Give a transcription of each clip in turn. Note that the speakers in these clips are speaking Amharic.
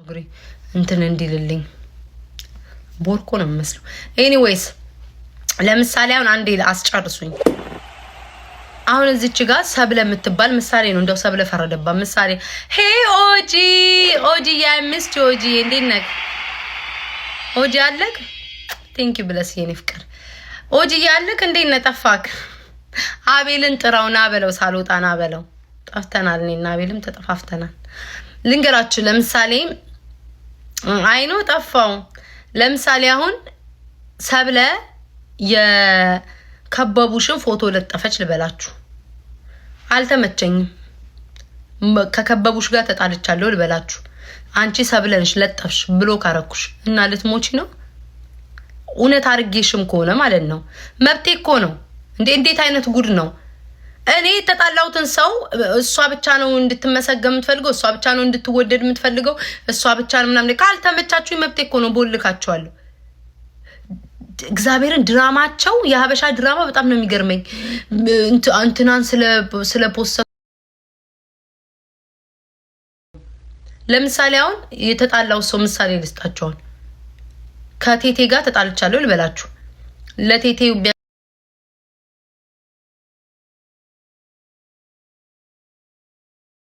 ግሪ እንትን እንዲልልኝ ቦርኮ ነው መስሎ ኤኒዌይስ ለምሳሌ አሁን አንዴ አስጨርሱኝ አሁን እዚች ጋር ሰብለ የምትባል ምሳሌ ነው እንደው ሰብለ ፈረደባ ምሳሌ ሄይ ኦጂ ያ ሚስት ኦጂ እንዴት ነህ ኦጂ አለክ ቴንክ ዩ ብለስ የኔ ፍቅር ኦጂ ያለክ እንዴት ነህ ጠፋክ አቤልን ጥራውና በለው ሳልወጣና በለው ጠፍተናል እኔና አቤልም ተጠፋፍተናል ልንገራችሁ ለምሳሌ አይኖ ጠፋው ለምሳሌ አሁን ሰብለ የከበቡሽን ፎቶ ለጠፈች ልበላችሁ አልተመቸኝም ከከበቡሽ ጋር ተጣልቻለሁ ልበላችሁ አንቺ ሰብለንሽ ለጠፍሽ ብሎክ አረኩሽ እና ልትሞቺ ነው እውነት አርጌሽም ከሆነ ማለት ነው መብቴ እኮ ነው እንዴት አይነት ጉድ ነው እኔ ተጣላውትን ሰው እሷ ብቻ ነው እንድትመሰገም የምትፈልገው እሷ ብቻ ነው እንድትወደድ የምትፈልገው እሷ ብቻ ነው ምናምን ካልተመቻችሁ መብቴ እኮ ነው ቦልካቸዋለሁ እግዚአብሔርን ድራማቸው የሀበሻ ድራማ በጣም ነው የሚገርመኝ እንትናን ስለ ፖስት ለምሳሌ አሁን የተጣላው ሰው ምሳሌ ልስጣቸው ከቴቴ ጋር ተጣልቻለሁ ልበላችሁ ለቴቴ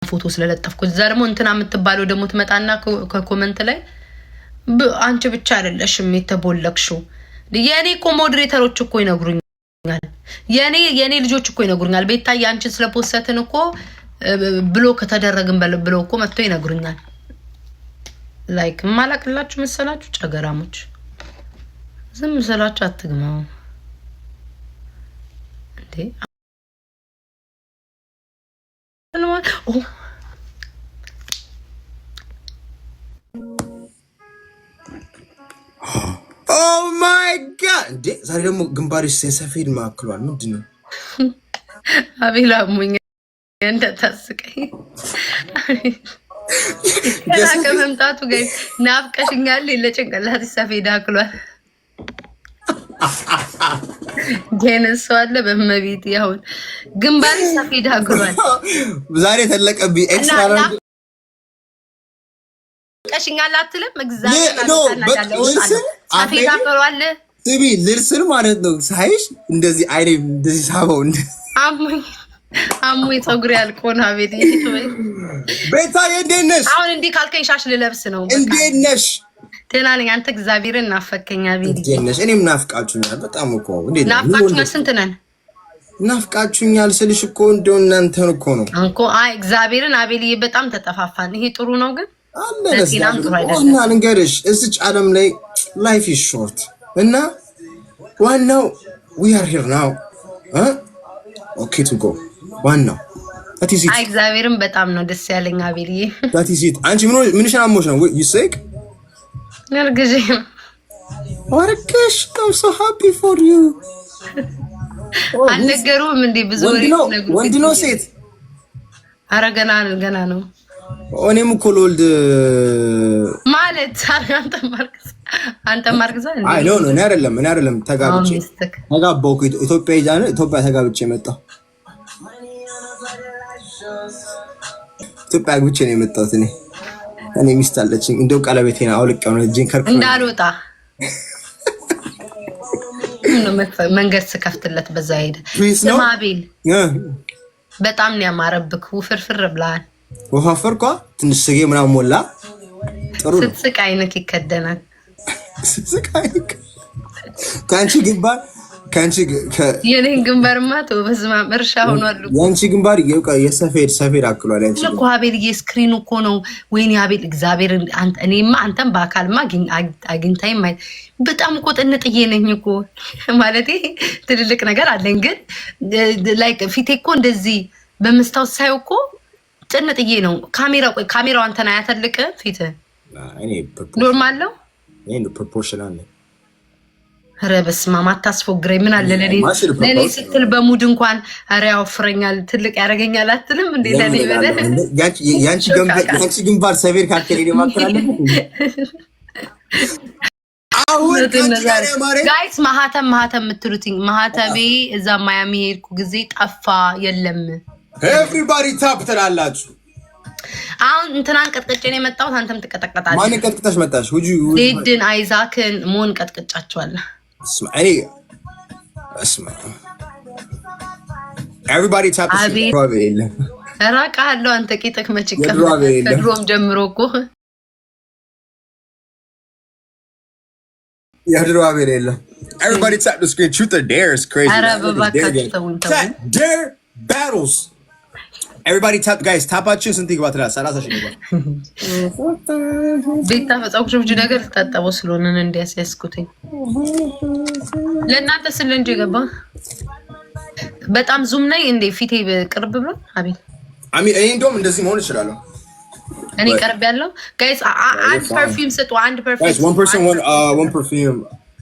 ፎቶ ስለለጠፍኩ እዛ ደግሞ እንትና የምትባለው ደግሞ ትመጣና ከኮሜንት ላይ አንቺ ብቻ አይደለሽም የተቦለክሽው የኔ እኮ ሞዴሬተሮች እኮ ይነግሩኛል የኔ ልጆች እኮ ይነግሩኛል ቤታዬ አንቺን ስለፖስተትን እኮ ብሎክ ተደረግን ብለው እኮ መጥቶ ይነግሩኛል ላይክ ማላቅላችሁ መሰላችሁ ጨገራሞች ዝም ሰላችሁ አትግማው እንዴ Oh my god! ዛሬ ደግሞ ግንባርሽ ሰፌድ ማክሏል ምንድነው? አቤላ ሙኝ እንደታስቀኝ ከላከ መምጣቱ ጋር ናፍቀሽኛል ለጭንቅላት ሰፌድ አክሏል ጀነሱ አለ በመቤት ያሁን ግንባር ሰፌድ አክሏል ዛሬ ተለቀብ ኤክስትራ ቀሽኛል አትልም እግዚአብሔር ሰፌድ አክሏል ትቢ ልርስል ማለት ነው ሳይሽ እንደዚህ አይኔ እንደዚህ ሳበው አሙይ ፀጉር ያልቆና ቤት ቤታዬ እንዴት ነሽ አሁን እንዲህ ካልከኝ ሻሽ ልለብስ ነው እንዴት ነሽ ቴና ነኝ አንተ እግዚአብሔርን ናፈከኛ ቤት እንዴት ነሽ እኔም ናፍቃችሁኛል በጣም እኮ እንዴት ናፍቃችሁኛል ስንት ነን ናፍቃችሁኛል ስልሽ እኮ እንደው እናንተን እኮ ነው እንኮ አይ እግዚአብሔርን አቤልዬ በጣም ተጠፋፋን ይሄ ጥሩ ነው ግን እና ልንገርሽ እዚች ዓለም ላይ ላይፍ ኢዝ ሾርት እና ዋናው we are here now okay to go ዋናው that is it አይ እግዚአብሔርን በጣም ነው ደስ ያለኝ አቤልዬ that is it አንቺ ምን ሻሞሽ ነው you sick ነርግጄ ወርክሽ I'm so happy for you አልነገሩም እንዴ ብዙ ወንድ ነው ሴት ኧረ ገና ነው እኔም እኮ ለወልድ ማለት አንተ ማርክዛ እንዴ አይ ኖ እኔ አይደለም ተጋባው ኢትዮጵያ ተጋብቼ መጣሁ ኢትዮጵያ ግብቼ ነው የመጣሁት እኔ ሚስት አለችኝ እንደው ቀለበቴን አውልቄው ነው እጄን ከርኩ እንዳልወጣ መንገድ ስከፍትለት በዛ ሄደ ስማቤል በጣም ነው ያማረብክ ውፍርፍር ብላል ወፋፈርኳ ትንሽ ስጌ ምናምን ሞላ ጥሩ ነው ስትስቅ አይነክ ይከደናል ስትስቅ አይነክ ካንቺ የኔን ግንባርማ ተው በስማ እርሻ ሆኗል ያንቺ ግንባር የሰፌድ አክሏል ያንቺ እኮ አቤል የስክሪኑ እኮ ነው ወይኔ አቤል እግዚአብሔር እኔማ አንተም በአካልማ አግኝታይ ማለት በጣም እኮ ጥንጥዬ ነኝ እኮ ማለት ትልልቅ ነገር አለኝ ግን ላይክ ፊቴ እኮ እንደዚህ በመስታወት ሳይው እኮ ጥንጥዬ ነው ካሜራው አንተና ያተልቀ ፊት እኔ ኖርማል ነው እኔ ፕሮፖርሽናል ነው ኧረ በስመ አብ አታስፎግረኝ ምን አለ ለኔ ስትል በሙድ እንኳን ኧረ ያወፍረኛል ትልቅ ያደርገኛል አትልም እንዴ ለኔ በለ ያንቺ ግንባር ሰፌድ ካከለ ደማከራለ አሁን ጋይስ ማህተም የምትሉትኝ ማህተቤ እዛ ማያሚ ሄድኩ ጊዜ ጠፋ የለም ኤቭሪባዲ ታፕ ትላላችሁ አሁን እንትናን ቀጥቅጬ ነው የመጣሁት። አንተም ትቀጠቀጣለህ። ማን ቀጥቅጣሽ መጣሽ? ዜድን አይዛክን ሞን ቀጥቅጫቸዋለሁ። Everybody tap the screen. እራቃለሁ አንተ ቂጥክ መችከም ከድሮም ጀምሮ እኮ Everybody tap the screen. Truth or dare is crazy. Dare battles. Everybody tap, guys. Tap out choose and think about that. Sarasa shiba. ቤታ በጻውኩሽ ብዙ ነገር ተጣጣው ስለሆነ እንዲያስ ያስኩትኝ ለእናንተ ስለ እንጂ ገባ በጣም ዙም ላይ እንደ ፊቴ ቅርብ ብሎ አቤል እኔ እንደውም እንደዚህ መሆን ይችላል። እኔ ቅርብ ያለው guys አንድ perfume ሰጡ አንድ perfume guys one person one perfume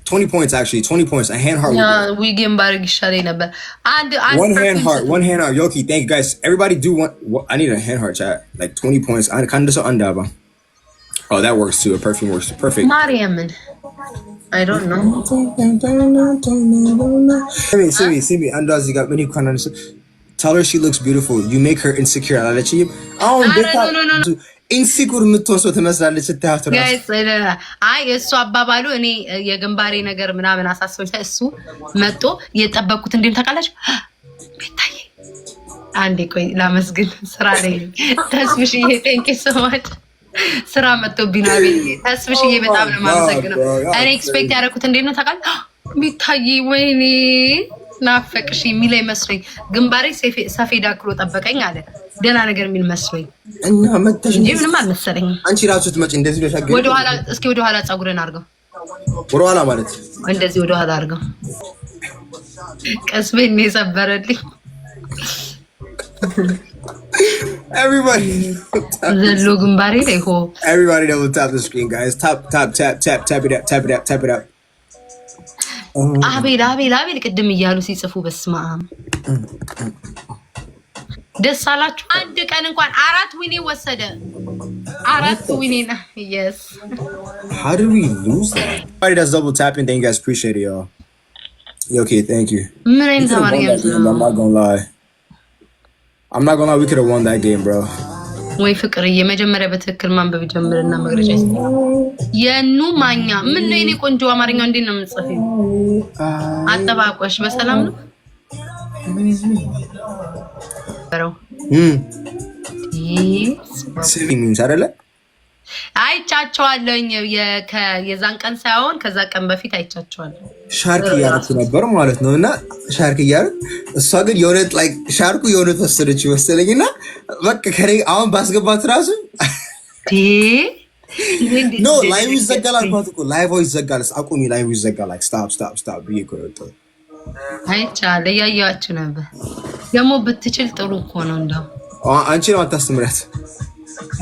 20 points actually 20 points a hand heart we game barig ይሻለኝ ነበር and one hand heart Yoki thank you guys everybody do one I need a hand heart chat like 20 points I kind of so andaba oh that works too a perfume works perfect Mariaman I don't know see me andazi got many kind of tell her she looks beautiful you make her insecure I'll let you no ኢንሲኩር ምትወሰው ተመስላለች ስታያት ነው ጋይስ አይ እሱ አባባሉ እኔ የግንባሬ ነገር ምናምን አሳስቦኝ እሱ መጥቶ የጠበቁት እንዴም ታውቃላችሁ ቤታዬ አንዴ ቆይ ላመስግን ስራ ላይ ተስብሽዬ ቴንክ ዩ ሶ ማች ስራ መጥቶ ቢናቤ ተስብሽዬ በጣም ነው ማመሰግነው እኔ ኤክስፔክት ያደረኩት እንዴም ነው ታውቃለህ ቤታዬ ወይኔ ናፈቅሽ የሚል መስሎኝ ግንባሬ ሰፌድ አክሎ ጠበቀኝ አለ ደና ነገር የሚል መስሎኝ እና መተሽ እንዴ ምንም አልመሰለኝ አንቺ ራስሽ ትመጪ እንደዚህ ለሻገር ወደ ኋላ እስኪ ወደ ኋላ ጻጉረን አርገው ወደ ኋላ ማለት እንደዚህ ወደ ኋላ አርገው ቀስበኝ የሰበረልኝ everybody ዘሎ ግንባሬ ላይ ሆ everybody double tap the screen guys tap it up አቤል ቅድም እያሉ ሲጽፉ በስማ ደስ አላችሁ አንድ ቀን እንኳን 4 ዊኔ ወሰደ 4 ዊኔ ና yes how did we lose that everybody does double tapping thank you guys appreciate it y'all okay thank you ምን አይነት ተማሪ I'm not gonna lie we could have won that game bro ወይ ፍቅርዬ መጀመሪያ በትክክል ማንበብ ጀምርና መግለጫ የኑ ማኛ ምን ነው የኔ ቆንጆ አማርኛው እንዴት ነው የምጽፈው አጠባቆሽ በሰላም ነው ሲሚንስ አይደለ አይቻቸዋለኝ የዛን ቀን ሳይሆን ከዛ ቀን በፊት አይቻቸዋለሁ ሻርክ እያረኩ ነበር ማለት ነውና ሻርክ እያረኩ እሷ ግን የሆነ ላይክ ሻርኩ የሆነ ተወሰደች መሰለኝና በቃ ከሬ አሁን ባስገባት ራሱ ኖ ላይቭ ይዘጋል አልኳት እኮ ላይቭ ይዘጋል አቁሚ ላይቭ ይዘጋል ላይክ ስታፕ ብዬሽ አይቻለ ያያችሁ ነበር ደግሞ ብትችል ጥሩ እኮ ነው እንደው አንቺ ነው አታስተምሪያት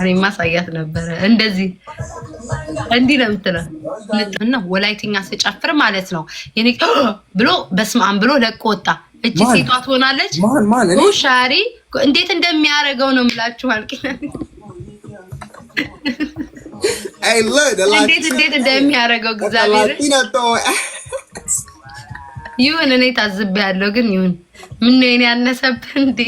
እኔ ማሳያት ነበር እንደዚህ እንዲህ ነው የምትለው እና ወላይትኛ ስጨፍር ማለት ነው የኔ ብሎ በስማም ብሎ ለቆ ወጣ እቺ ሴቷ ትሆናለች ማን ሻሪ እንዴት እንደሚያረገው ነው የምላችሁ አልቂና አይ ሎድ እንዴት እንደሚያረገው እግዚአብሔር ይሁን እኔ ታዝቤያለሁ ግን ይሁን ምን ነው የኔ ያነሰብህ እንዴ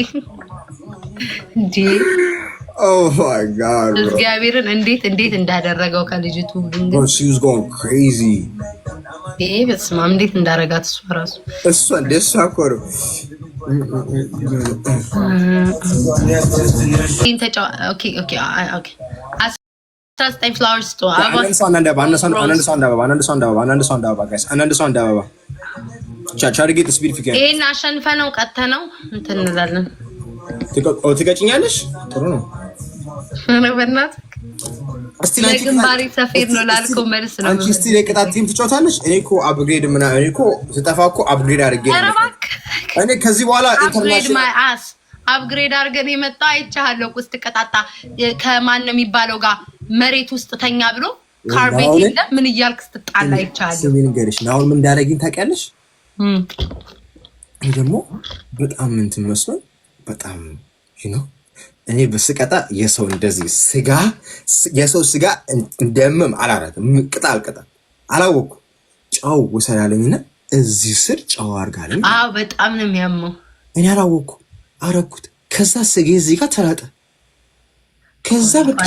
oh my god bro እግዚአብሔርን እንዴት እንዳደረገው ከልጅቱ bro she was going crazy በስመ አብ እንዴት እንዳረጋት እሷ ደስ አኮሩ ኦኬ አስታስታይ ፍላወርስ ቶ አንዳባ ቻቻ ጌት ስፒድ ፊከን ይሄን አሸንፈነው ቀተነው እንትን እንላለን ትቀጭኛለሽ ጥሩ ነው በእናትህ እስቲ ለግንባሪ ሰፌድ ነው ላልከው መልስ ነው አንቺ እስቲ ለቅጣት ቲም ትጫወታለሽ እኔ እኮ አፕግሬድ ምናምን እኔ እኮ ስጠፋ እኮ አፕግሬድ አድርጌ እኔ ከዚህ በኋላ ኢንተርናሽናል አፕግሬድ አድርገን የመጣ አይቻለሁ እኮ ስትቀጣጣ ከማን ነው የሚባለው ጋር መሬት ውስጥ ተኛ ብሎ ካርቤት የለም ምን እያልክ ስትጣላ አይቻለሁ ምን ገርሽ ነው ምን እንዳረግኝ ታውቂያለሽ ደግሞ በጣም እንትን መስሎኝ በጣም እኔ በስቀጣ የሰው እንደዚህ ስጋ የሰው ስጋ እንደምም አላራትም ቅጣል አላወኩ ጫው ወሰላለኝና እዚህ ስር ጫው አርጋለኝ አዎ በጣም ነው የሚያመው እኔ አላወኩ አረኩት ከዛ ስጋ እዚህ ጋር ተላጠ ከዛ በቃ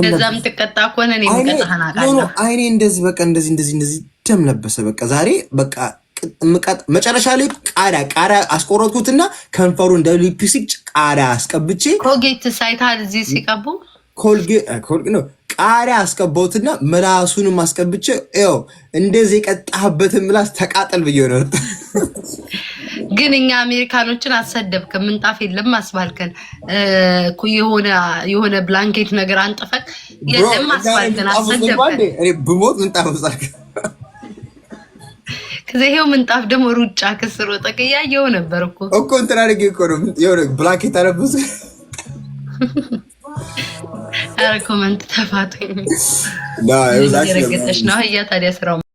ከዛም ትቀጣ ከሆነ እኔ ምቀጣህና አቃለሁ። አይኔ እንደዚህ በቃ እንደዚህ ደም ለበሰ። በቃ ዛሬ በቃ መጨረሻ ላይ ቃሪያ አስቆረጥኩትና ከንፈሩ እንደ ሊፕስቲክ ቃሪያ አስቀብቼ ኮልጌት ሳይታል እዚህ ሲቀቡ ኮልጌት ነው ቃሪያ አስቀባውትና ምላሱንም አስቀብቼ ይኸው እንደዚህ የቀጣህበትን ምላስ ተቃጠል ብዬ ነው። ግን እኛ አሜሪካኖችን አሰደብክ። ምንጣፍ የለም አስባልከን የሆነ ብላንኬት ነገር አንጥፈክ የለም አስባልከን አሰደብከን። እኔ ብሞት ምንጣፍ አስባልከ ከዚህው ምንጣፍ ደግሞ ሩጫ ከስሮ ጠቅያየው ነበር እኮ እንትና አድርጌ እኮ ነው የሆነ ብላንኬት አለብስ። ኧረ ኮመንት ተፋቱኝ። ና ይኸውላችሁ ነው ታዲያ ስራው